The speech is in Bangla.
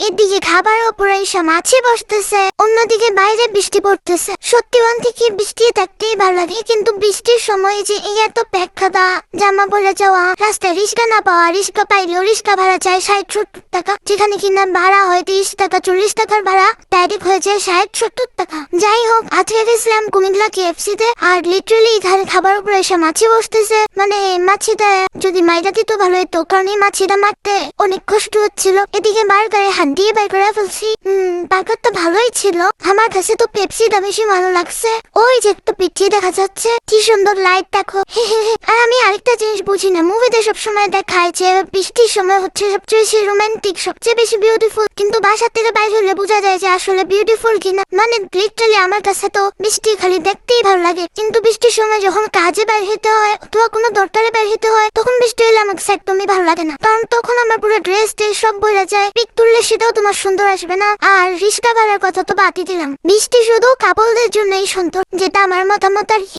এদিকে খাবার ওপরে এসে মাছি বসতেছে, অন্যদিকে বাইরে বৃষ্টি পড়তেছে। সত্যি বলতে কি বৃষ্টি দেখতেই ভালো লাগে, কিন্তু বৃষ্টির সময় যে এই এত প্যাকখাদা জামা পরে যাওয়া, রাস্তায় রিক্সা না পাওয়া, রিক্সা পাইলেও রিক্সা ভাড়া চাই 60-70 টাকা, যেখানে কিনা ভাড়া হয় 30 টাকা 40 টাকার ভাড়া ডাইরেক্ট হয়ে যায় 60-70 টাকা। যাই হোক, আজকে গেছিলাম কুমিল্লা KFC তে, আর লিটারালি এখানে খাবার উপরে এসে মাছি বসতেছে। মানে মাছিটা যদি মাইরা দিত ভালো হতো, কারণ এই মাছিটা মারতে অনেক কষ্ট হচ্ছিল। এদিকে বার্গারে হাত দিয়ে বের করে ফেলছি। বার্গারটা ভালোই ছিল, আমার কাছে তো পেপসিটা বেশি ভালো লাগছে। ওই যে একটা পিচ্ছি দেখা যাচ্ছে, কি সুন্দর লাইট দেখো। আর আমি আরেকটা জিনিস বুঝি না, মুভিতে সবসময় দেখায় যে বৃষ্টির সময় হচ্ছে সবচেয়ে বেশি রোমান্টিক, সবচেয়ে বেশি বিউটিফুল, কিন্তু বাসা থেকে বাইরে হলে বোঝা যায় যে আসলে বিউটিফুল কিনা। মানে লিটারালি আমার কাছে তো বৃষ্টি খালি দেখতেই ভালো লাগে, কিন্তু বৃষ্টির সময় যখন কাজে বের হতে হয় অথবা কোনো দরকারে বের হতে হয়, তখন বৃষ্টি হলে আমার কাছে একদমই ভালো লাগে না, কারণ তখন আমার পুরো ড্রেস সব বইরা যায়, পিক তুললে সেটাও তোমার সুন্দর আসবে না। আর রিস্কা ভাড়ার কথা তো বাদই দিলাম, বৃষ্টি শুধু কাপড়দের জন্যই সুন্দর, যেটা আমার মতামত আর কি।